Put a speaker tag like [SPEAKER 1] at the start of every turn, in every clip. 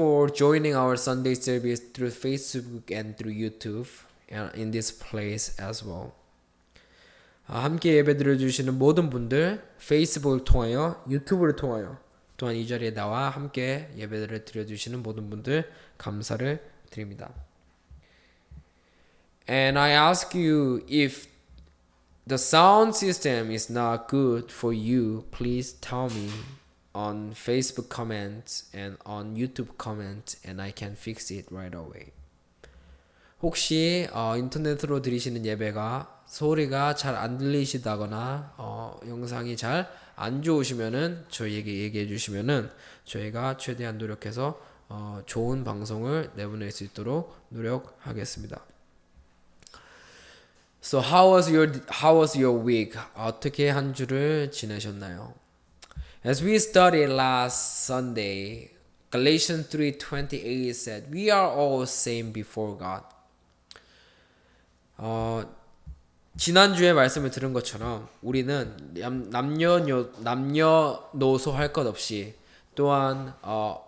[SPEAKER 1] for joining our Sunday service through Facebook and through YouTube and in this place as well. 함께 예배 드려주시는 모든 분들 페이스북을 통하여 유튜브를 통하여 또한 이 자리에 나와 함께 예배를 드려주시는 모든 분들 감사를 드립니다. And I ask you if the sound system is not good for you, please tell me on Facebook comments and on YouTube comments and I can fix it right away. 혹시 인터넷으로 들으시는 예배가 소리가 잘 안 들리시다거나 영상이 잘 안 좋으시면은 저희에게 얘기해 주시면은 저희가 최대한 노력해서 좋은 방송을 내보낼 수 있도록 노력하겠습니다. So how was your week? 어떻게 한 주를 지내셨나요? As we studied last Sunday, Galatians 3:28 said, "We are all same before God." 지난주에 말씀을 들은 것처럼 우리는 남녀노소 할 것 없이 또한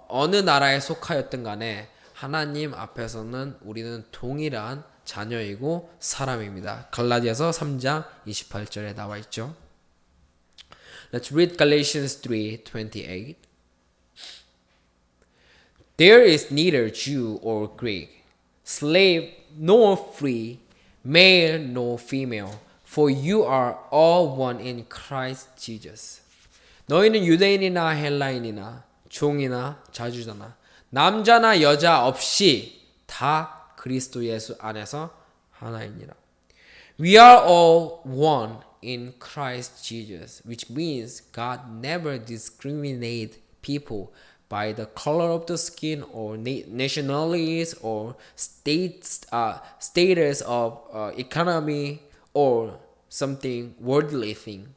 [SPEAKER 1] 어느 나라에 속하였든 간에 하나님 앞에서는 우리는 동일한 자녀이고 사람입니다. 갈라디아서 3장 28절에 나와 있죠. Let's read Galatians 3:28. There is neither Jew or Greek, slave nor free, male nor female, for you are all one in Christ Jesus. 너희는 유대인이나 헬라인이나 종이나 자주자나 남자나 여자 없이 다 그리스도 예수 안에서 하나이니라. We are all one in Christ Jesus, which means God never discriminates people by the color of the skin or nationalities or status of economy or something worldly thing.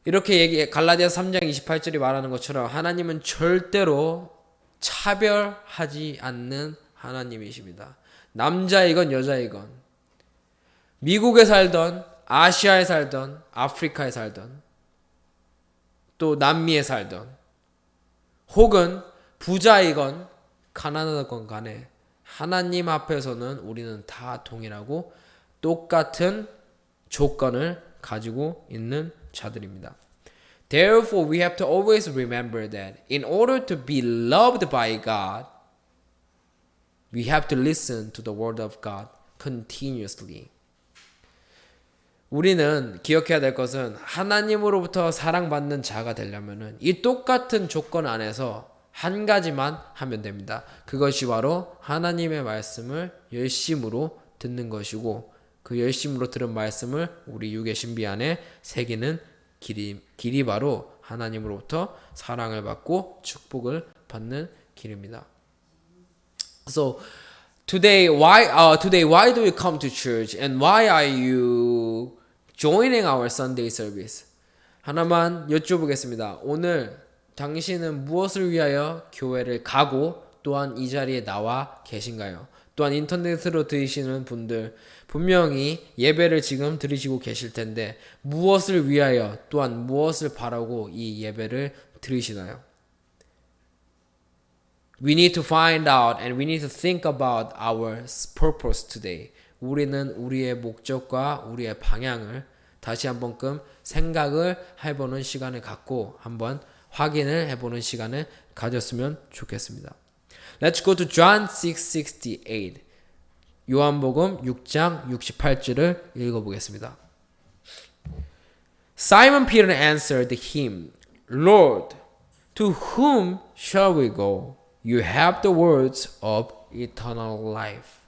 [SPEAKER 1] 이렇게 갈라디아 3장 28절이 말하는 것처럼 하나님은 절대로 차별하지 않는 하나님이십니다. 남자이건 여자이건 미국에 살던 아시아에 살던 아프리카에 살던 또 남미에 살던 혹은 부자이건 가난하건 간에 하나님 앞에서는 우리는 다 동일하고 똑같은 조건을 가지고 있는 자들입니다. Therefore, we have to always remember that in order to be loved by God, we have to listen to the word of God continuously. 우리는 기억해야 될 것은 하나님으로부터 사랑받는 자가 되려면은 이 똑같은 조건 안에서 한 가지만 하면 됩니다. 그것이 바로 하나님의 말씀을 열심으로 듣는 것이고 그 열심으로 들은 말씀을 우리 육의 신비 안에 새기는 길이 바로 하나님으로부터 사랑을 받고 축복을 받는 길입니다. So today why do you come to church and why are you joining our Sunday service? 하나만 여쭤보겠습니다. 오늘 당신은 무엇을 위하여 교회를 가고 또한 이 자리에 나와 계신가요? 또한 인터넷으로 들으시는 분들 분명히 예배를 지금 들으시고 계실 텐데 무엇을 위하여 또한 무엇을 바라고 이 예배를 들으시나요? We need to find out and we need to think about our purpose today. 우리는 우리의 목적과 우리의 방향을 다시 한번끔 생각을 해보는 시간을 갖고 한번 확인을 해보는 시간을 가졌으면 좋겠습니다. Let's go to John 6:68. 요한복음 6장 68절을 읽어보겠습니다. Simon Peter answered him, Lord, to whom shall we go? You have the words of eternal life.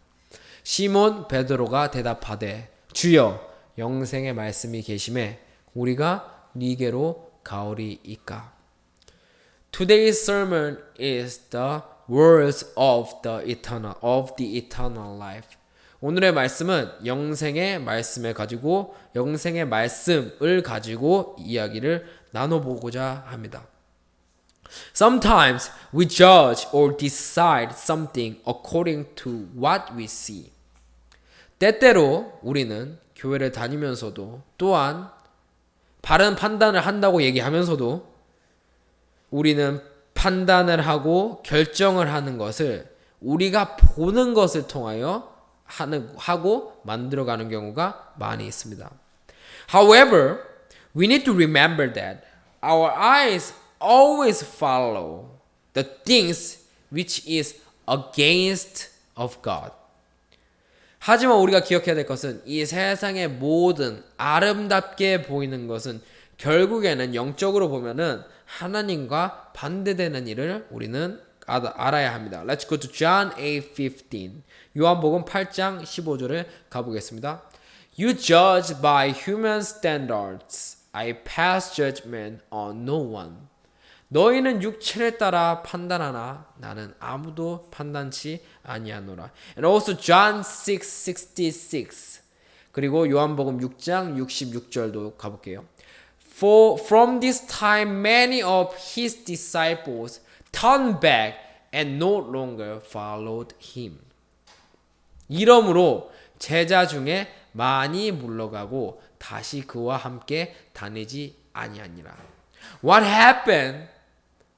[SPEAKER 1] 시몬 베드로가 대답하되 주여 영생의 말씀이 계심에 우리가 네게로 가오리이까. Today's sermon is the words of the eternal life. 오늘의 말씀은 영생의 말씀을 가지고 영생의 말씀을 가지고 이야기를 나눠보고자 합니다. Sometimes we judge or decide something according to what we see. 때때로 우리는 교회를 다니면서도 또한 바른 판단을 한다고 얘기하면서도 우리는 판단을 하고 결정을 하는 것을 우리가 보는 것을 통하여 하고 만들어가는 경우가 많이 있습니다. However, we need to remember that our eyes always follow the things which is against of God. 하지만 우리가 기억해야 될 것은 이 세상의 모든 아름답게 보이는 것은 결국에는 영적으로 보면은 하나님과 반대되는 일을 우리는 알아야 합니다. Let's go to John 8:15. 요한복음 8장 15절에 가보겠습니다. You judge by human standards. I pass judgment on no one. 너희는 육체를 따라 판단하나 나는 아무도 판단치 아니하노라. And also John 6:66. 그리고 요한복음 6장 66절도 가볼게요. For from this time many of his disciples turned back and no longer followed him. 이러므로 제자 중에 많이 물러가고 다시 그와 함께 다니지 아니하니라. What happened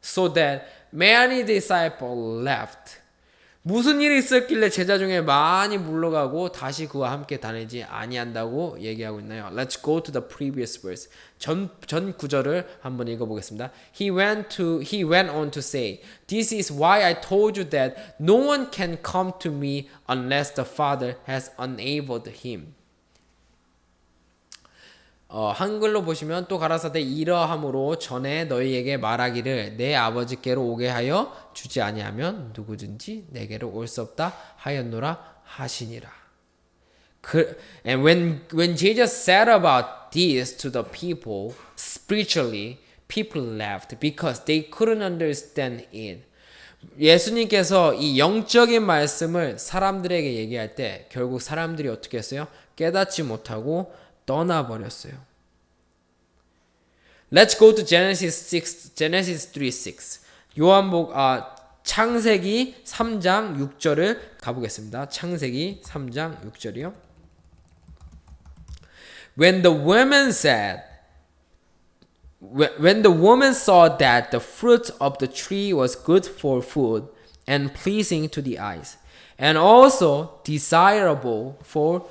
[SPEAKER 1] so that many disciples left? 무슨 일이 있었길래 제자 중에 많이 물러가고 다시 그와 함께 다니지 아니한다고 얘기하고 있나요? Let's go to the previous verse. 전 구절을 한번 읽어보겠습니다. He went on to say, This is why I told you that no one can come to me unless the Father has enabled him. 한글로 보시면 또 가라사대 이러함으로 전에 너희에게 말하기를 내 아버지께로 오게 하여 주지 아니하면 누구든지 내게로 올 수 없다 하였노라 하시니라. And when Jesus said about this to the people spiritually, people left because they couldn't understand it. 예수님께서 이 영적인 말씀을 사람들에게 얘기할 때 결국 사람들이 어떻게 했어요? 깨닫지 못하고 떠나버렸어요. Let's go to Genesis 3:6. 창세기 3장 6절을 가보겠습니다. 창세기 3장 6절이요. When the woman saw that the fruit of the tree was good for food and pleasing to the eyes, and also desirable for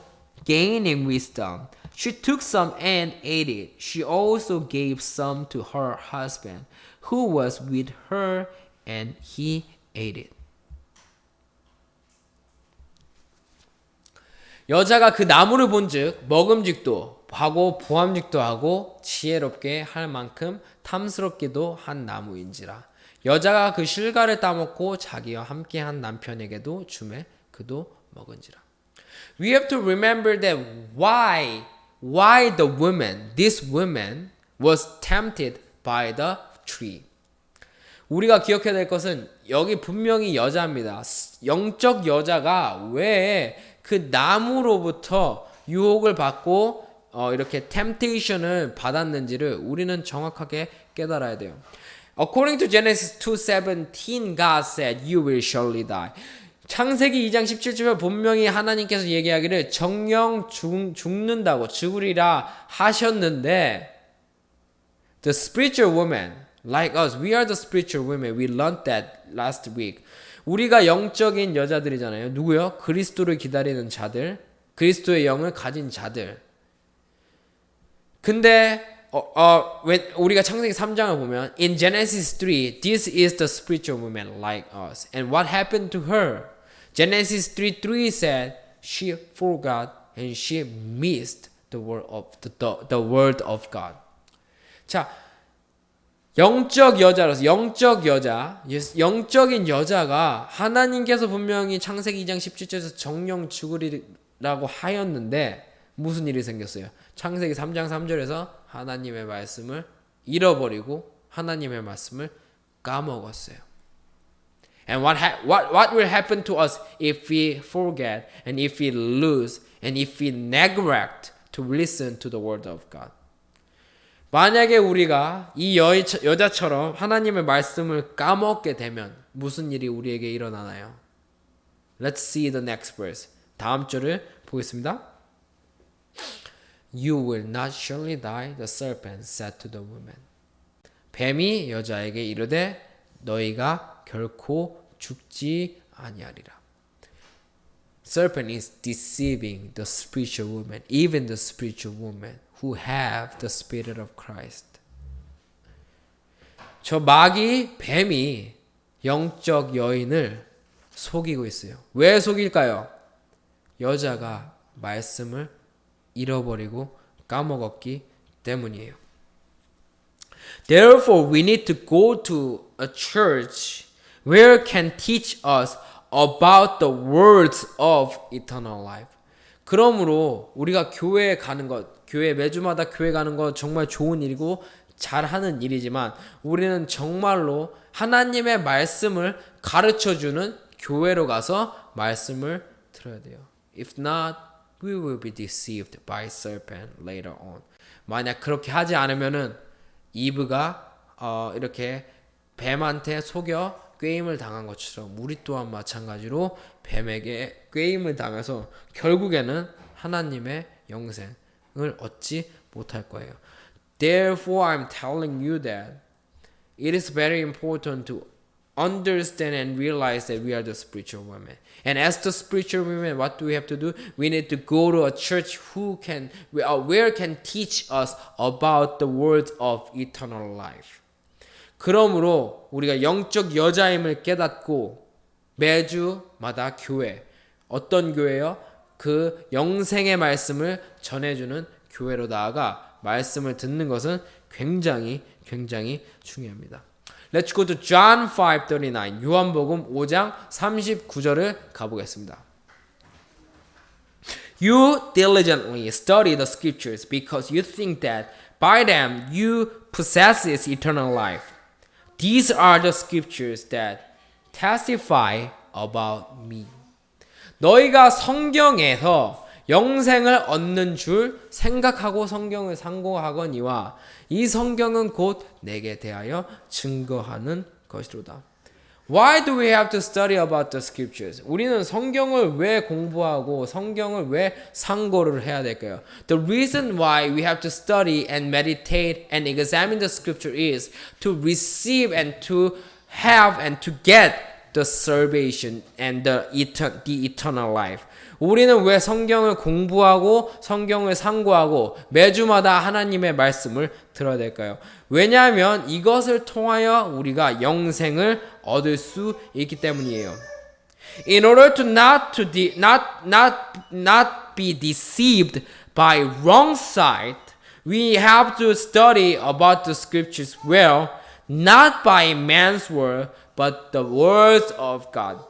[SPEAKER 1] gaining wisdom, she took some and ate it. She also gave some to her husband, who was with her, and he ate it. 여자가 그 나무를 본즉 먹음직도 하고 보암직도 하고 지혜롭게 할 만큼 탐스럽기도 한 나무인지라. 여자가 그 실과를 따먹고 자기와 함께한 남편에게도 주매 그도 먹은지라. We have to remember that why this woman was tempted by the tree. 우리가 기억해야 될 것은 여기 분명히 여자입니다. 영적 여자가 왜 그 나무로부터 유혹을 받고 이렇게 템테이션을 받았는지를 우리는 정확하게 깨달아야 돼요. According to Genesis 2:17, God said, "You will surely die." 창세기 2장 17절에 분명히 하나님께서 얘기하기를 정령 죽는다고 죽으리라 하셨는데 the spiritual woman like us, we are the spiritual women. We learned that last week. 우리가 영적인 여자들이잖아요. 누구요? 그리스도를 기다리는 자들, 그리스도의 영을 가진 자들. 근데 우리가 창세기 3장을 보면 in Genesis 3, this is the spiritual woman like us. And what happened to her? Genesis 3:3 said she forgot and she missed the word of God. 자, 영적인 여자가 하나님께서 분명히 창세기 2장 17절에서 정령 죽으리라고 하였는데 무슨 일이 생겼어요? 창세기 3장 3절에서 하나님의 말씀을 잃어버리고 하나님의 말씀을 까먹었어요. And what will happen to us if we forget and if we lose and if we neglect to listen to the word of God? 만약에 우리가 이 여자처럼 하나님의 말씀을 까먹게 되면 무슨 일이 우리에게 일어나나요? Let's see the next verse. 다음 절을 보겠습니다. You will not surely die, the serpent said to the woman. 뱀이 여자에게 이르되 너희가 결코 죽지 아니하리라. Serpent is deceiving the spiritual woman, even the spiritual woman who have the spirit of Christ. 저 마귀, 뱀이 영적 여인을 속이고 있어요. 왜 속일까요? 여자가 말씀을 잃어버리고 까먹었기 때문이에요. Therefore, we need to go to a church where can teach us about the words of eternal life. 그러므로 우리가 교회에 가는 것, 교회 매주마다 교회 가는 것 정말 좋은 일이고 잘하는 일이지만 우리는 정말로 하나님의 말씀을 가르쳐주는 교회로 가서 말씀을 들어야 돼요. If not, we will be deceived by serpent later on. 만약 그렇게 하지 않으면은 이브가 이렇게 뱀한테 속여 꾀임을 당한 것처럼 우리 또한 마찬가지로 뱀에게 꾀임을 당해서 결국에는 하나님의 영생을 얻지 못할 거예요. Therefore, I'm telling you that it is very important to understand and realize that we are the spiritual women. And as the spiritual women, what do we have to do? We need to go to a church where can teach us about the words of eternal life. 그러므로 우리가 영적 여자임을 깨닫고 매주마다 교회, 어떤 교회요? 그 영생의 말씀을 전해주는 교회로 나아가 말씀을 듣는 것은 굉장히 중요합니다. Let's go to John 5:39. 요한복음 5장 39절을 가보겠습니다. You diligently study the scriptures because you think that by them you possess eternal life. These are the scriptures that testify about me. 너희가 성경에서 영생을 얻는 줄 생각하고 성경을 상고하거니와 이 성경은 곧 내게 대하여 증거하는 것이로다. Why do we have to study about the scriptures? 우리는 성경을 왜 공부하고 성경을 왜 상고를 해야 될까요? The reason why we have to study and meditate and examine the scripture is to receive and to have and to get the salvation and the eternal life. 우리는 왜 성경을 공부하고 성경을 상고하고 매주마다 하나님의 말씀을 들어야 될까요? 왜냐하면 이것을 통하여 우리가 영생을 얻을 수 있기 때문이에요. In order to not be deceived by wrong sight, we have to study about the scriptures well, not by man's word, but the words of God.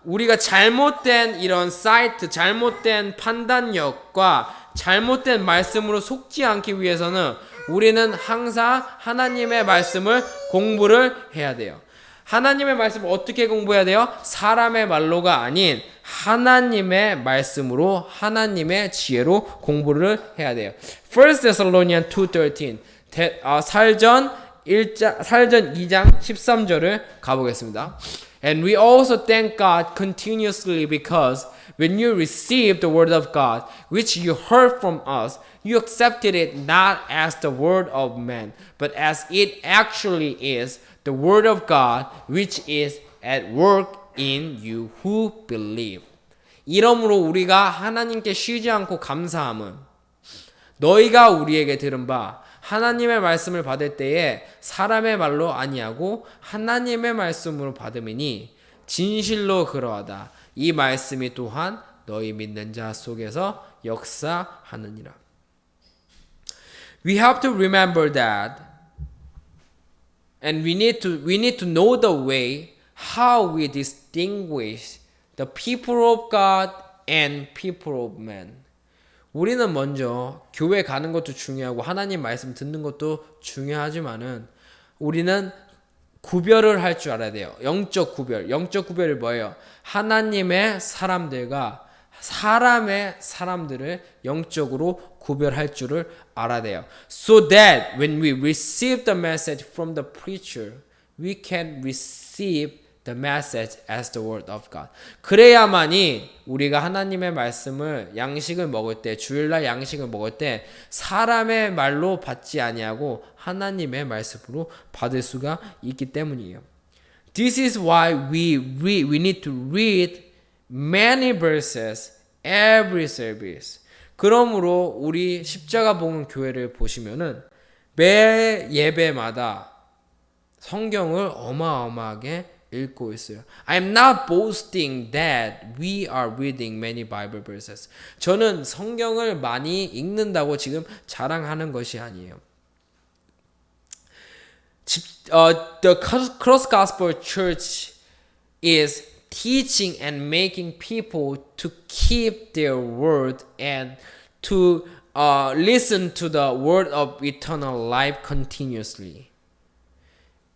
[SPEAKER 1] 우리가 잘못된 이런 사이트, 잘못된 판단력과 잘못된 말씀으로 속지 않기 위해서는 우리는 항상 하나님의 말씀을 공부를 해야 돼요. 하나님의 말씀을 어떻게 공부해야 돼요? 사람의 말로가 아닌 하나님의 말씀으로 하나님의 지혜로 공부를 해야 돼요. 1 Thessalonians 2:13 살전 2장 13절을 가보겠습니다. And we also thank God continuously because when you received the word of God, which you heard from us, you accepted it not as the word of man, but as it actually is, the word of God, which is at work in you who believe. 이러므로 우리가 하나님께 쉬지 않고 감사함은 너희가 우리에게 들은 바 하나님의 말씀을 받을 때에 사람의 말로 아니하고 하나님의 말씀으로 받음이니 진실로 그러하다. 이 말씀이 또한 너희 믿는 자 속에서 역사하느니라. We have to remember that, and we need to know the way how we distinguish the people of God and people of man. 우리는 먼저 교회 가는 것도 중요하고 하나님 말씀 듣는 것도 중요하지만은 우리는 구별을 할 줄 알아야 돼요. 영적 구별. 영적 구별이 뭐예요? 하나님의 사람들과 사람의 사람들을 영적으로 구별할 줄을 알아야 돼요. So that when we receive the message from the preacher, we can receive the message as the word of God. 그래야만이 우리가 하나님의 말씀을 양식을 먹을 때 주일날 양식을 먹을 때 사람의 말로 받지 아니하고 하나님의 말씀으로 받을 수가 있기 때문이에요. This is why we need to read many verses every service. 그러므로 우리 십자가 복음 교회를 보시면은 매 예배마다 성경을 어마어마하게 읽고 있어요. I'm not boasting that we are reading many Bible verses. 저는 성경을 많이 읽는다고 지금 자랑하는 것이 아니에요. The Cross Gospel Church is teaching and making people to keep their word and to listen to the word of eternal life continuously.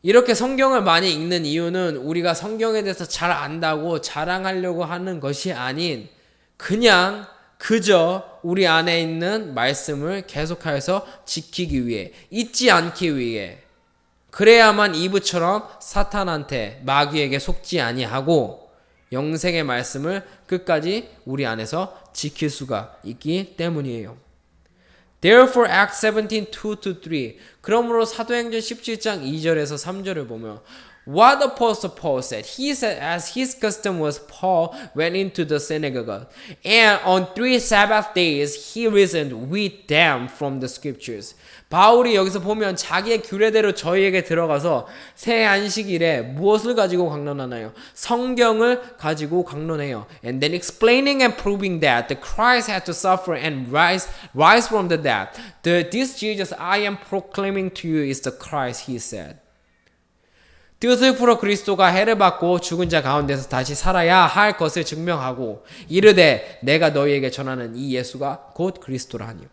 [SPEAKER 1] 이렇게 성경을 많이 읽는 이유는 우리가 성경에 대해서 잘 안다고 자랑하려고 하는 것이 아닌 그냥 그저 우리 안에 있는 말씀을 계속해서 지키기 위해, 잊지 않기 위해, 그래야만 이브처럼 사탄한테, 마귀에게 속지 아니하고 영생의 말씀을 끝까지 우리 안에서 지킬 수가 있기 때문이에요. Therefore, Acts 17, 2-3. 그러므로 사도행전 17장 2절에서 3절을 보면 What Apostle Paul said? He said, as his custom was, Paul went into the synagogue, and on 3 Sabbath days he reasoned with them from the scriptures. 바울이 여기서 보면 자기의 규례대로 저희에게 들어가서 새 안식일에 무엇을 가지고 강론하나요? 성경을 가지고 강론해요. And then explaining and proving that the Christ had to suffer and rise from the dead. This Jesus I am proclaiming to you is the Christ, he said. 뜻을 풀어 그리스도가 해를 받고 죽은 자 가운데서 다시 살아야 할 것을 증명하고 이르되 내가 너희에게 전하는 이 예수가 곧 그리스도라 하니.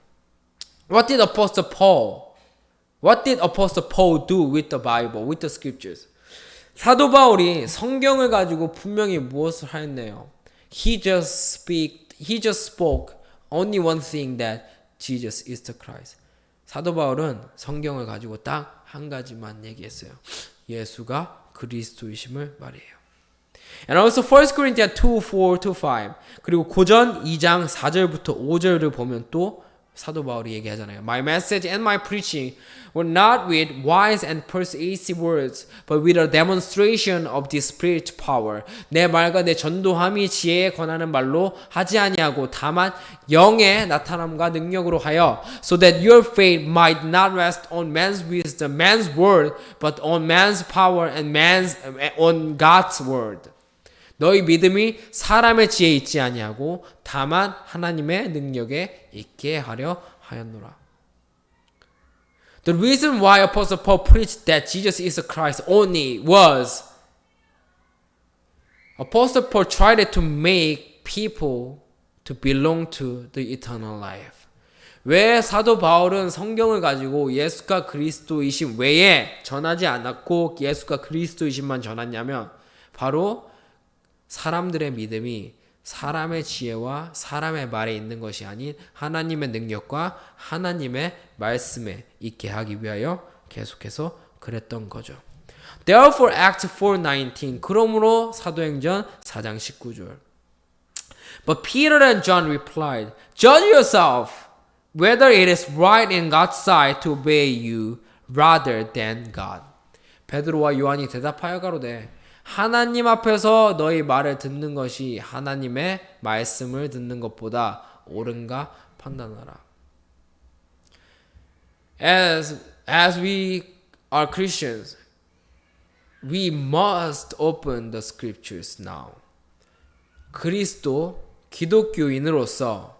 [SPEAKER 1] What did Apostle Paul do with the Bible, with the scriptures? 사도 바울이 성경을 가지고 분명히 무엇을 하였네요. He just spoke only one thing, that Jesus is the Christ. 사도 바울은 성경을 가지고 딱 한 가지만 얘기했어요. 예수가 그리스도이심을 말이에요. And also 1 Corinthians 2, 4-5 그리고 고전 2장 4절부터 5절을 보면 또 사도 바울이 얘기하잖아요. My message and my preaching were not with wise and persuasive words, but with a demonstration of the Spirit's power. 내 말과 내 전도함이 지혜에 권하는 말로 하지 아니하고 다만 영의 나타남과 능력으로 하여, so that your faith might not rest on man's wisdom, man's word, but on man's power and on God's word. 너희 믿음이 사람의 지혜에 있지 아니하고 다만 하나님의 능력에 있게 하려 하였노라. The reason why Apostle Paul preached that Jesus is the Christ only was Apostle Paul tried to make people to belong to the eternal life. 왜 사도 바울은 성경을 가지고 예수가 그리스도이심 외에 전하지 않았고 예수가 그리스도이심만 전했냐면 바로 사람들의 믿음이 사람의 지혜와 사람의 말에 있는 것이 아닌 하나님의 능력과 하나님의 말씀에 있게 하기 위하여 계속해서 그랬던 거죠. Therefore, Acts 4:19. 그러므로 사도행전 4장 19절. But Peter and John replied, Judge yourself whether it is right in God's sight to obey you rather than God. 베드로와 요한이 대답하여 가로되 하나님 앞에서 너희 말을 듣는 것이 하나님의 말씀을 듣는 것보다 옳은가 판단하라. As we are Christians, we must open the scriptures now. 기독교인으로서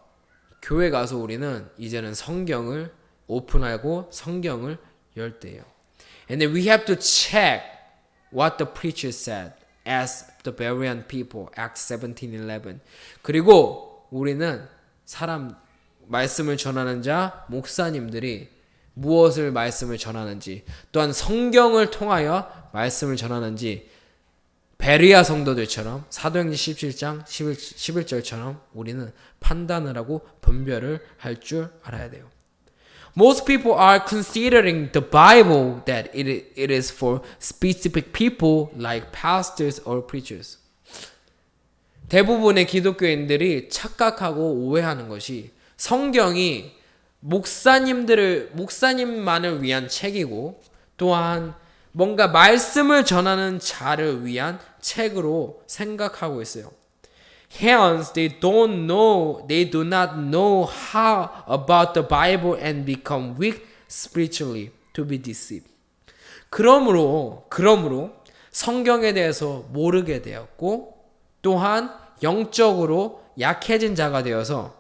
[SPEAKER 1] 교회 가서 우리는 이제는 성경을 오픈하고 성경을 열 때예요. And then we have to check what the preacher said as the Berean people, Acts 17:11. 그리고 우리는 말씀을 전하는 자, 목사님들이 무엇을 말씀을 전하는지, 또한 성경을 통하여 말씀을 전하는지 베리아 성도들처럼 사도행전 17장 11절처럼 우리는 판단을 하고 분별을 할 줄 알아야 돼요. Most people are considering the Bible that it is for specific people like pastors or preachers. 대부분의 기독교인들이 착각하고 오해하는 것이 성경이 목사님만을 위한 책이고 또한 뭔가 말씀을 전하는 자를 위한 책으로 생각하고 있어요. Hence, they do not know how about the Bible and become weak spiritually to be deceived. 그러므로 성경에 대해서 모르게 되었고 또한 영적으로 약해진 자가 되어서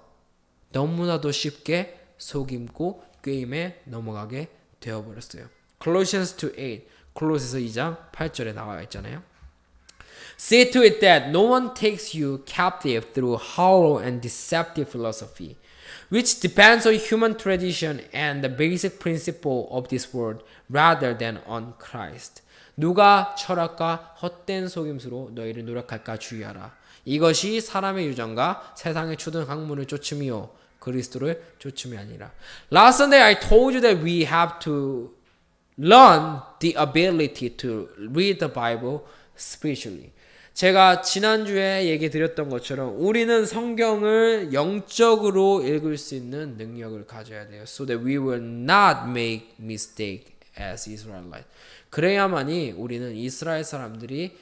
[SPEAKER 1] 너무나도 쉽게 속임고 꾀임에 넘어가게 되어버렸어요. Colossians 2:8, 콜로새서 2장 8절에 나와 있잖아요. See to it that no one takes you captive through hollow and deceptive philosophy, which depends on human tradition and the basic principle of this world rather than on Christ. 누가 철학과 헛된 속임수로 너희를 노력할까 주의하라. 이것이 사람의 유전과 세상의 추든 학문을 쫓음이요 그리스도를 쫓음이 아니라. Last Sunday I told you that we have to learn the ability to read the Bible spiritually. 제가 지난주에 얘기 드렸던 것처럼 우리는 성경을 영적으로 읽을 수 있는 능력을 가져야 돼요. So that we will not make mistake as Israelites. 그래야만이 우리는 이스라엘 사람들이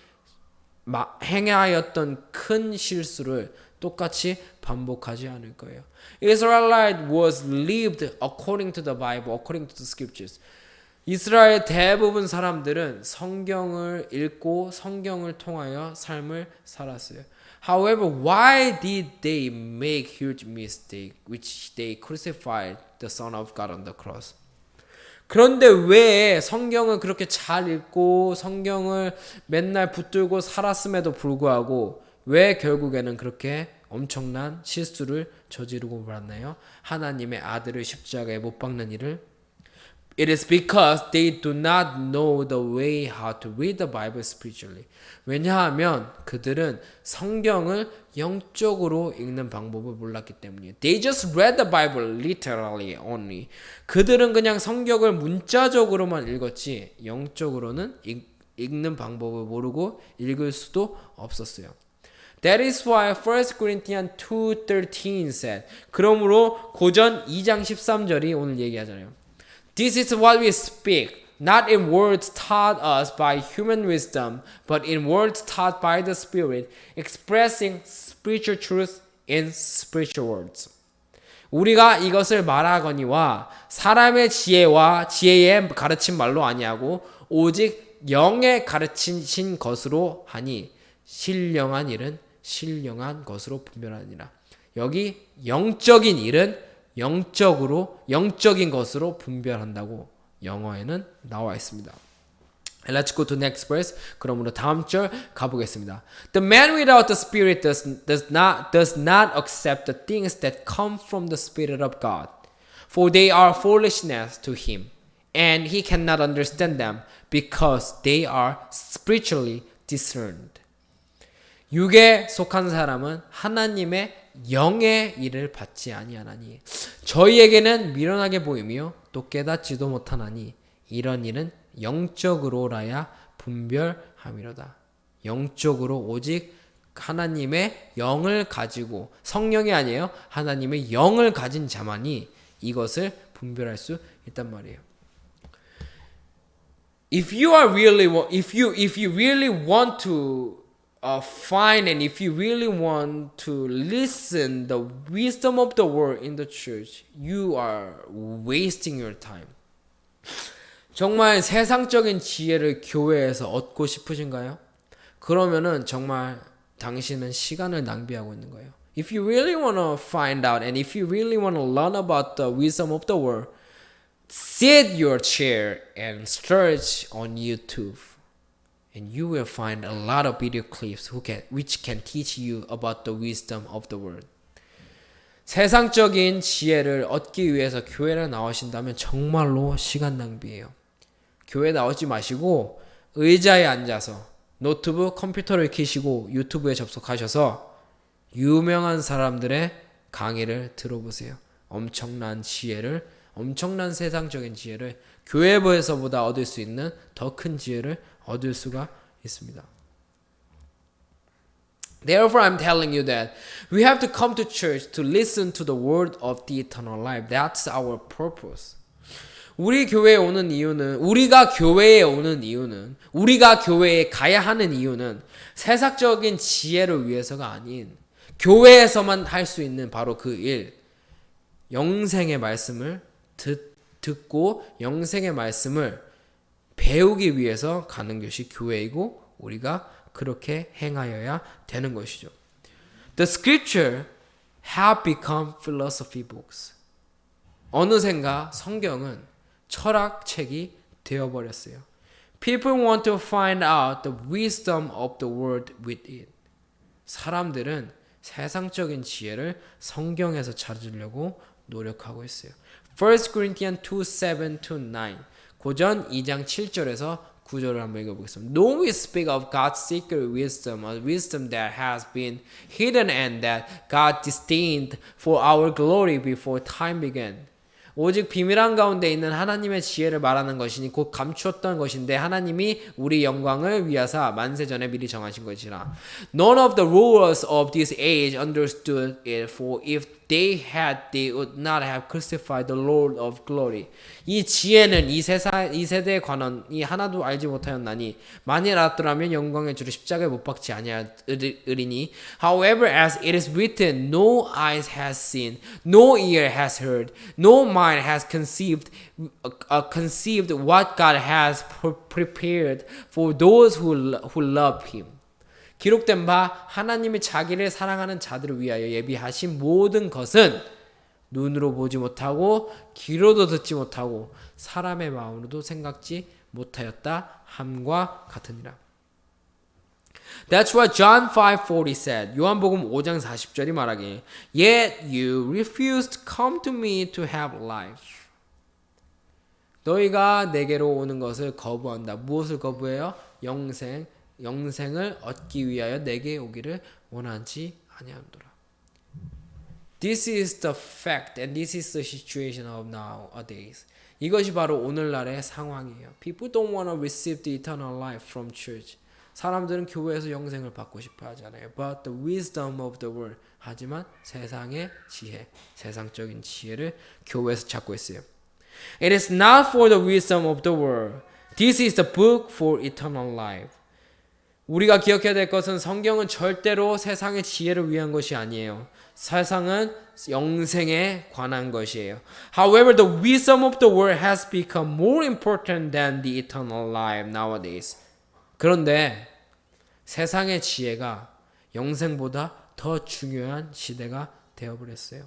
[SPEAKER 1] 행하였던 큰 실수를 똑같이 반복하지 않을 거예요. Israelite was lived according to the Bible, according to the scriptures. 이스라엘 대부분 사람들은 성경을 읽고 성경을 통하여 삶을 살았어요. However, why did they make huge mistake which they crucified the Son of God on the cross? 그런데 왜 성경을 그렇게 잘 읽고 성경을 맨날 붙들고 살았음에도 불구하고 왜 결국에는 그렇게 엄청난 실수를 저지르고 말았나요? 하나님의 아들을 십자가에 못 박는 일을. It is because they do not know the way how to read the Bible spiritually. 왜냐하면 그들은 성경을 영적으로 읽는 방법을 몰랐기 때문이에요. They just read the Bible literally only. 그들은 그냥 성경을 문자적으로만 읽었지 영적으로는 읽는 방법을 모르고 읽을 수도 없었어요. That is why 1 Corinthians 2:13 said. 그러므로 고전 2장 13절이 오늘 얘기하잖아요. This is what we speak, not in words taught us by human wisdom, but in words taught by the Spirit, expressing spiritual truth in spiritual words. 우리가 이것을 말하거니와 사람의 지혜와 지혜의 가르친 말로 아니하고 오직 영의 가르치신 것으로 하니 신령한 일은 신령한 것으로 분별하니라. 여기 영적인 일은 영적인 것으로 분별한다고 영어에는 나와 있습니다. Let's go to next verse. 그러므로 다음 절 가보겠습니다. The man without the Spirit does not accept the things that come from the Spirit of God, for they are foolishness to him, and he cannot understand them because they are spiritually discerned. 육에 속한 사람은 하나님의 영의 일을 받지 아니하나니 저희에게는 미련하게 보이며 또 깨닫지도 못하나니 이런 일은 영적으로라야 분별함이로다. 영적으로 오직 하나님의 영을 가지고 성령이 아니에요. 하나님의 영을 가진 자만이 이것을 분별할 수 있단 말이에요. If you really want to find and if you really want to listen the wisdom of the world in the church, you are wasting your time. 정말 세상적인 지혜를 교회에서 얻고 싶으신가요? 그러면은 정말 당신은 시간을 낭비하고 있는 거예요. If you really want to find out and if you really want to learn about the wisdom of the world, sit your chair and search on YouTube. And you will find a lot of video clips which can teach you about the wisdom of the world. 세상적인 지혜를 얻기 위해서 교회를 나오신다면 정말로 시간 낭비예요. 교회 나오지 마시고 의자에 앉아서 노트북, 컴퓨터를 켜시고 유튜브에 접속하셔서 유명한 사람들의 강의를 들어보세요. 엄청난 지혜를 엄청난 세상적인 지혜를 교회에서보다 얻을 수 있는 더 큰 지혜를 얻을 수가 있습니다. Therefore, I'm telling you that we have to come to church to listen to the word of the eternal life. That's our purpose. 우리가 교회에 오는 이유는, 우리가 교회에 가야 하는 이유는 세상적인 지혜를 위해서가 아닌 교회에서만 할 수 있는 바로 그 일, 영생의 말씀을 듣고 영생의 말씀을 배우기 위해서 가는 것이 교회이고 우리가 그렇게 행하여야 되는 것이죠. The scripture have become philosophy books. 어느샌가 성경은 철학책이 되어버렸어요. People want to find out the wisdom of the world with it. 사람들은 세상적인 지혜를 성경에서 찾으려고 노력하고 있어요. 1 Corinthians 2:7-9 고전 2장 7절에서 9절을 한번 읽어보겠습니다. No, we speak of God's secret wisdom, a wisdom that has been hidden and that God disdained for our glory before time began. 오직 비밀한 가운데 있는 하나님의 지혜를 말하는 것이니 곧 감추었던 것인데 하나님이 우리 영광을 위하사 만세전에 미리 정하신 것이라. None of the rulers of this age understood it, for if they had, they would not have crucified the Lord of glory. 이 지혜는 이 세대의 관원이 하나도 알지 못하였나니 만일 알았더라면 영광의 주를 십자가에 못 박지 아니하리니. However, as it is written, no eyes has seen, no ear has heard, no mind has conceived what God has prepared for those who love Him. 기록된 바 하나님이 자기를 사랑하는 자들을 위하여 예비하신 모든 것은 눈으로 보지 못하고 귀로도 듣지 못하고 사람의 마음으로도 생각지 못하였다 함과 같으니라. That's what John 5:40 said. 요한복음 5장 40절이 말하기에 Yet you refused to come to me to have life. 너희가 내게로 오는 것을 거부한다. 무엇을 거부해요? 영생을 얻기 위하여 내게 오기를 원하지 아니하노라. This is the fact and this is the situation of nowadays. 이것이 바로 오늘날의 상황이에요. People don't want to receive the eternal life from church. 사람들은 교회에서 영생을 받고 싶어 하잖아요. But the wisdom of the world. 하지만 세상의 지혜, 세상적인 지혜를 교회에서 찾고 있어요. It is not for the wisdom of the world. This is the book for eternal life. 우리가 기억해야 될 것은 성경은 절대로 세상의 지혜를 위한 것이 아니에요. 세상은 영생에 관한 것이에요. However, the wisdom of the world has become more important than the eternal life nowadays. 그런데 세상의 지혜가 영생보다 더 중요한 시대가 되어버렸어요.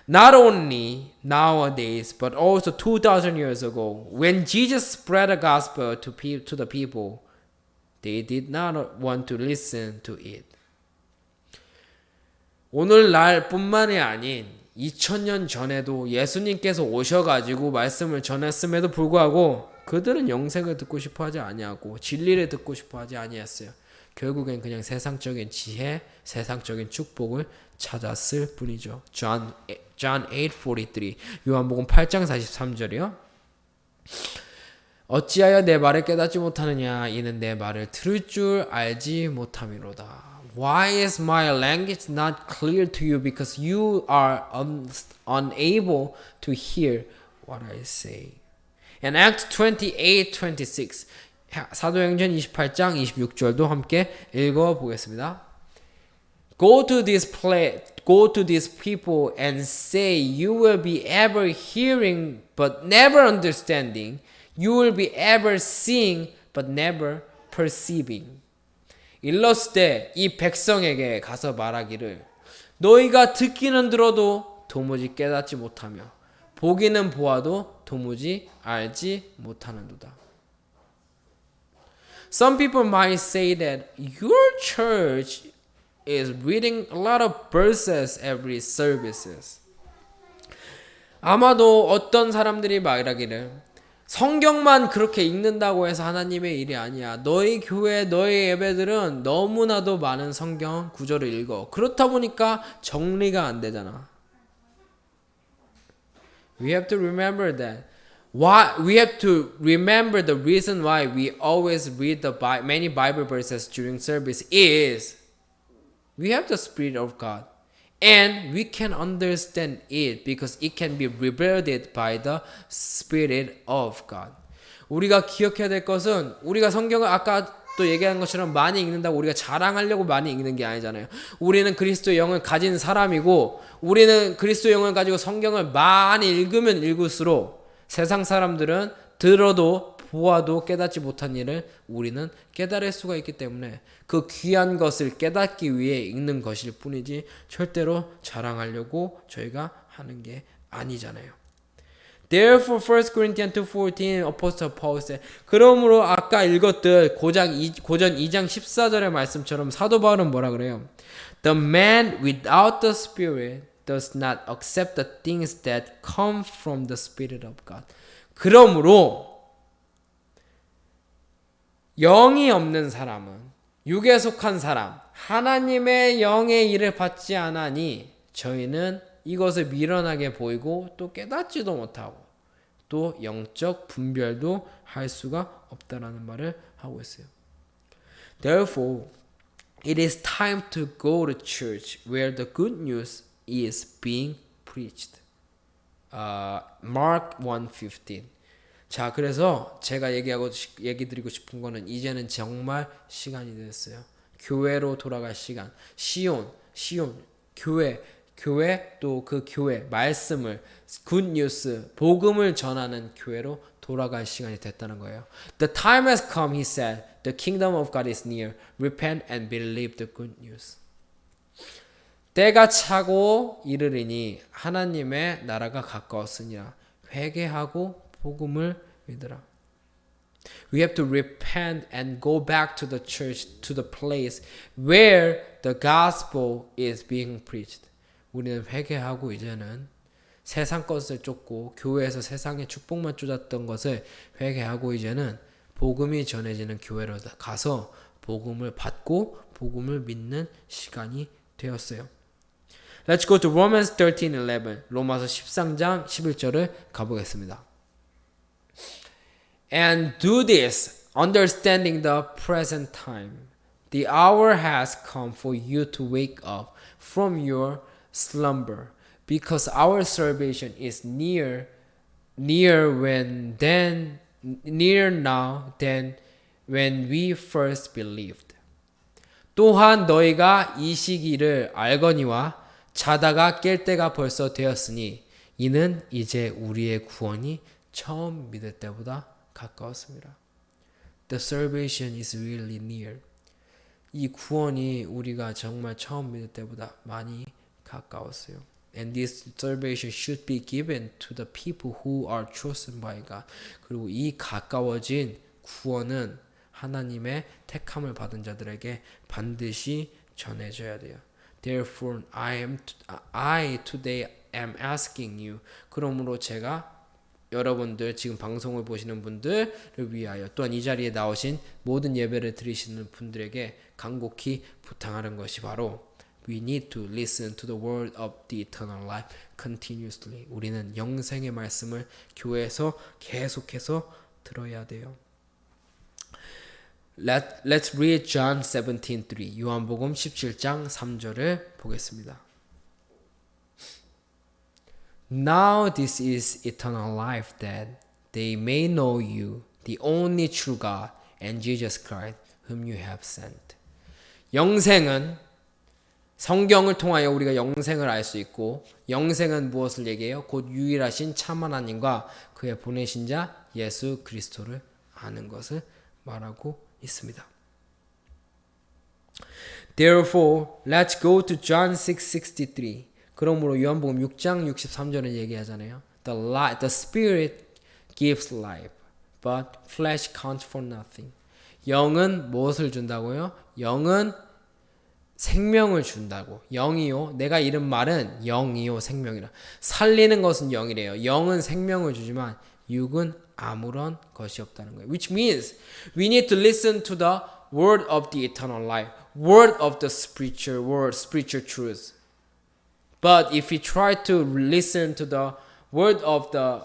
[SPEAKER 1] Not only nowadays, but also 2,000 years ago, when Jesus spread the gospel to the people, they did not want to listen to it. 오늘날 뿐만이 아닌 2000년 전에도 예수님께서 오셔가지고 말씀을 전했음에도 불구하고 그들은 영생을 듣고 싶어 하지 아니하고 진리를 듣고 싶어 하지 아니했어요. 결국엔 그냥 세상적인 지혜, 세상적인 축복을 찾았을 뿐이죠. John 8:43 요한복음 8장 43절이요. 어찌하여 내 말을 깨닫지 못하느냐 이는 내 말을 들을 줄 알지 못함이로다. Why is my language not clear to you? Because you are unable to hear what I say. And Acts 28:26 사도행전 28장 26절도 함께 읽어보겠습니다. Go to this people and say you will be ever hearing but never understanding. You will be ever seeing but never perceiving. 일렀을 때 이 백성에게 가서 말하기를 너희가 듣기는 들어도 도무지 깨닫지 못하며 보기는 보아도 도무지 알지 못하는도다. Some people might say that your church is reading a lot of verses every services. 아마도 어떤 사람들이 말하기를 성경만 그렇게 읽는다고 해서 하나님의 일이 아니야. 너희 교회, 너희 예배들은 너무나도 많은 성경 구절을 읽어. 그렇다 보니까 정리가 안 되잖아. We have to remember that. Why we have to remember the reason why we always read the many Bible verses during service is we have the Spirit of God. And we can understand it because it can be revealed by the Spirit of God. 우리가 기억해야 될 것은 우리가 성경을 아까 또 얘기한 것처럼 많이 읽는다고 우리가 자랑하려고 많이 읽는 게 아니잖아요. 우리는 그리스도의 영을 가진 사람이고 우리는 그리스도의 영을 가지고 성경을 많이 읽으면 읽을수록 세상 사람들은 들어도 보아도 깨닫지 못한 일을 우리는 깨달을 수가 있기 때문에 그 귀한 것을 깨닫기 위해 읽는 것일 뿐이지 절대로 자랑하려고 저희가 하는 게 아니잖아요. Therefore, 1 Corinthians 2:14, Apostle Paul said, 그러므로 아까 읽었던 고전 2장 14절의 말씀처럼 사도 바울은 뭐라 그래요? The man without the Spirit does not accept the things that come from the Spirit of God. 그러므로 영이 없는 사람은 육에 속한 사람, 하나님의 영의 일을 받지 않으니 저희는 이것을 미련하게 보이고 또 깨닫지도 못하고 또 영적 분별도 할 수가 없다라는 말을 하고 있어요. Therefore, it is time to go to church where the good news is being preached. Mark 1:15. 자, 그래서 제가 얘기 드리고 싶은 거는 이제는 정말 시간이 됐어요. 교회로 돌아갈 시간. 시온, 교회 또 그 교회 말씀을 굿뉴스 복음을 전하는 교회로 돌아갈 시간이 됐다는 거예요. The time has come, he said. The kingdom of God is near. Repent and believe the good news. 때가 차고 이르리니 하나님의 나라가 가까웠으니라. 회개하고 복음을 믿으라. We have to repent and go back to the church, to the place where the gospel is being preached. 우리는 회개하고 이제는 세상 것을 쫓고 교회에서 세상의 축복만 쫓았던 것을 회개하고 이제는 복음이 전해지는 교회로 가서 복음을 받고 복음을 믿는 시간이 되었어요. Let's go to Romans 13:11. 로마서 13장 11절을 가보겠습니다. And do this, understanding the present time. The hour has come for you to wake up from your slumber, because our salvation is near now than when we first believed. 또한 너희가 이 시기를 알거니와 자다가 깰 때가 벌써 되었으니 이는 이제 우리의 구원이 처음 믿을 때보다 가까웠습니다. The salvation is really near. 이 구원이 우리가 정말 처음 믿을 때보다 많이 가까웠어요. And this salvation should be given to the people who are chosen by God. 그리고 이 가까워진 구원은 하나님의 택함을 받은 자들에게 반드시 전해져야 돼요. Therefore, I today am asking you. 그러므로 제가 여러분들 지금 방송을 보시는 분들을 위하여 또한 이 자리에 나오신 모든 예배를 드리시는 분들에게 간곡히 부탁하는 것이 바로 We need to listen to the word of the eternal life continuously. 우리는 영생의 말씀을 교회에서 계속해서 들어야 돼요. Let's read John 17:3. 요한복음 17장 3절을 보겠습니다. Now this is eternal life, that they may know you, the only true God, and Jesus Christ, whom you have sent. 영생은 성경을 통하여 우리가 영생을 알 수 있고, 영생은 무엇을 얘기해요? 곧 유일하신 참 하나님과 그의 보내신 자 예수 그리스도를 아는 것을 말하고 있습니다. Therefore, let's go to John 6:63. 그러므로 요한복음 6장 63절은 얘기하잖아요. The Spirit gives life, but flesh counts for nothing. 영은 무엇을 준다고요? 영은 생명을 준다고. 영이요. 내가 이른 말은 영이요 생명이라. 살리는 것은 영이래요. 영은 생명을 주지만 육은 아무런 것이 없다는 거예요. Which means we need to listen to the word of the eternal life, word of the spiritual word, spiritual truth. But if we try to listen to the word of the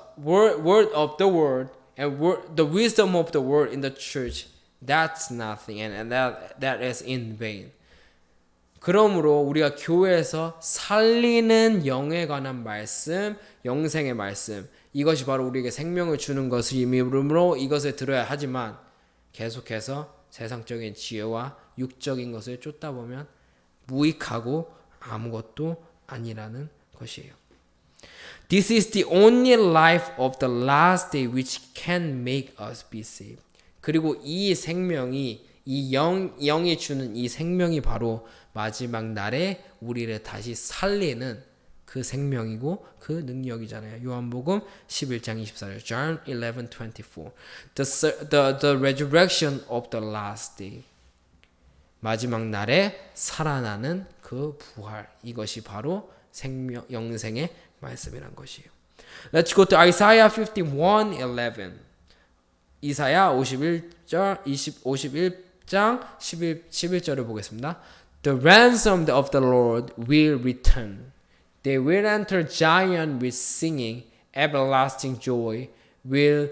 [SPEAKER 1] world and the wisdom of the world in the church, that's nothing, and that is in vain. 그러므로 우리가 교회에서 살리는 영에 관한 말씀, 영생의 말씀, 이것이 바로 우리에게 생명을 주는 것을 의미로 이것을 들어야 하지만 계속해서 세상적인 지혜와 육적인 것을 쫓다 보면 무익하고 아무것도 아니라는 것이에요. This is the only life of the last day which can make us be saved. 그리고 이 생명이 이 영이 주는 이 생명이 바로 마지막 날에 우리를 다시 살리는 그 생명이고 그 능력이잖아요. 요한복음 11장 24절. John 11:24. The resurrection of the last day. 마지막 날에 살아나는 그 부활. 이것이 바로 생명 영생의 말씀이란 것이에요. Let's go to Isaiah 51:11. 이사야 51장 11절을 보겠습니다. The ransom of the Lord will return. They will enter Zion with singing. Everlasting joy will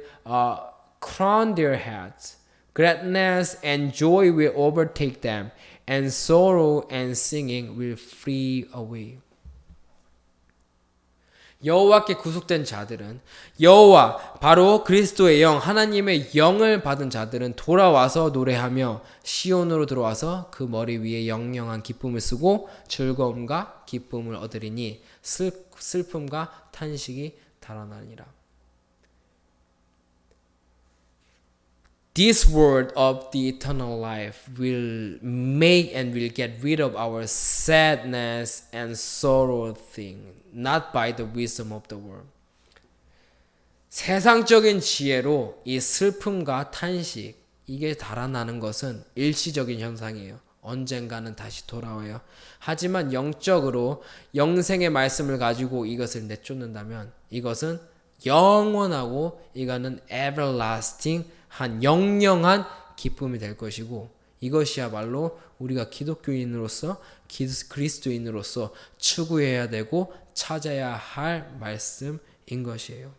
[SPEAKER 1] crown their heads. Gladness and joy will overtake them, and sorrow and singing will flee away. 여호와께 구속된 자들은 여호와 바로 그리스도의 영 하나님의 영을 받은 자들은 돌아와서 노래하며 시온으로 들어와서 그 머리 위에 영영한 기쁨을 쓰고 즐거움과 기쁨을 얻으리니 슬픔과 탄식이 달아나니라. This word of the eternal life will make and will get rid of our sadness and sorrow thing, not by the wisdom of the world. 세상적인 지혜로 이 슬픔과 탄식, 이게 달아나는 것은 일시적인 현상이에요. 언젠가는 다시 돌아와요. 하지만 영적으로 영생의 말씀을 가지고 이것을 내쫓는다면 이것은 영원하고 이거는 everlasting 한 영영한 기쁨이 될 것이고 이것이야말로 우리가 기독교인으로서 그리스도인으로서 추구해야 되고 찾아야 할 말씀인 것이에요.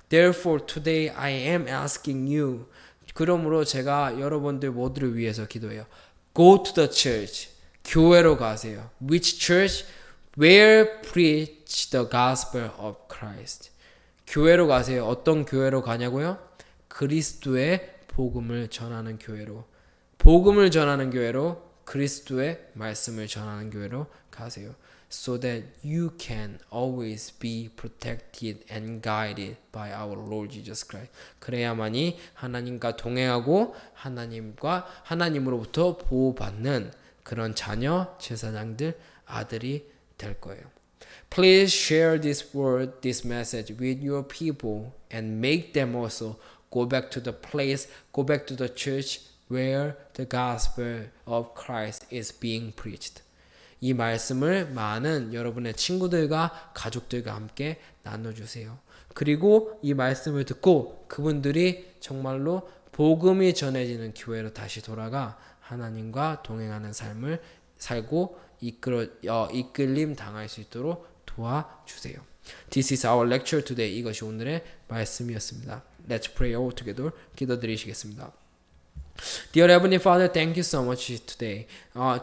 [SPEAKER 1] Therefore today I am asking you. 그러므로 제가 여러분들 모두를 위해서 기도해요. Go to the church. 교회로 가세요. Which church? Where preach the gospel of Christ. 교회로 가세요. 어떤 교회로 가냐고요? 그리스도의 복음을 전하는 교회로, 복음을 전하는 교회로, 그리스도의 말씀을 전하는 교회로 가세요. So that you can always be protected and guided by our Lord Jesus Christ. 그래야만이 하나님과 동행하고 하나님으로부터 보호받는 그런 자녀, 제사장들, 아들이 될 거예요. Please share this word, this message with your people and make them also go back to the place, go back to the church where the gospel of Christ is being preached. 이 말씀을 많은 여러분의 친구들과 가족들과 함께 나눠주세요. 그리고 이 말씀을 듣고 그분들이 정말로 복음이 전해지는 교회로 다시 돌아가 하나님과 동행하는 삶을 살고 이끌림 당할 수 있도록 도와주세요. This is our lecture today. 이것이 오늘의 말씀이었습니다. Let's pray all together. 기도드리시겠습니다. Dear Heavenly Father, thank you so much today.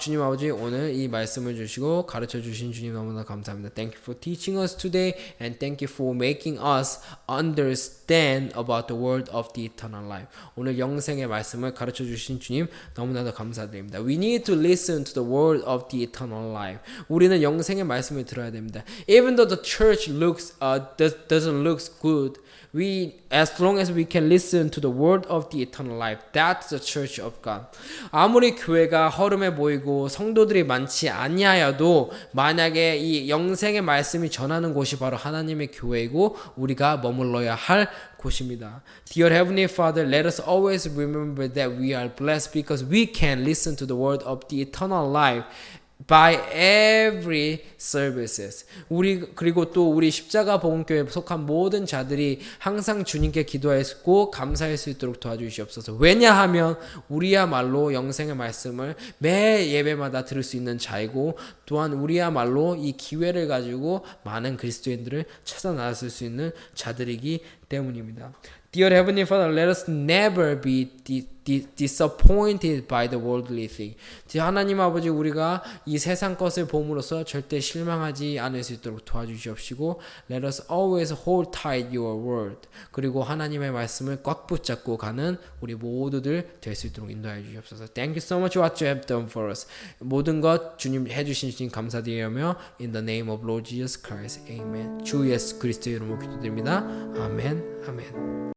[SPEAKER 1] 주님 아버지 오늘 이 말씀을 주시고 가르쳐 주신 주님 너무나 감사합니다. Thank you for teaching us today and thank you for making us understand about the word of the eternal life. 오늘 영생의 말씀을 가르쳐 주신 주님 너무나도 감사드립니다. We need to listen to the word of the eternal life. 우리는 영생의 말씀을 들어야 됩니다. Even though the church doesn't look good, as long as we can listen to the word of the eternal life, that's the church of God. 아무리 교회가 허름해 보이고 성도들이 많지 아니하여도 만약에 이 영생의 말씀이 전하는 곳이 바로 하나님의 교회이고 우리가 머물러야 할 곳입니다. Dear Heavenly Father, let us always remember that we are blessed because we can listen to the word of the eternal life by every services. 그리고 또 우리 십자가 복음교회에 속한 모든 자들이 항상 주님께 기도했고 감사할 수 있도록 도와주시옵소서. 왜냐하면 우리야말로 영생의 말씀을 매 예배마다 들을 수 있는 자이고 또한 우리야말로 이 기회를 가지고 많은 그리스도인들을 찾아 나설 수 있는 자들이기 때문입니다. Dear Heavenly Father, let us never be disappointed by the worldly thing. 하나님 아버지, 우리가 이 세상 것을 봄으로써 절대 실망하지 않을 수 있도록 도와주시옵시고, let us always hold tight your word. 그리고 하나님의 말씀을 꽉 붙잡고 가는 우리 모두들 될 수 있도록 인도해 주시옵소서. Thank you so much what you have done for us. 모든 것 주님 해주신 신 감사드리며 in the name of Lord Jesus Christ, Amen. 주 예수 그리스도의 이름으로 기도드립니다. 아멘, 아멘.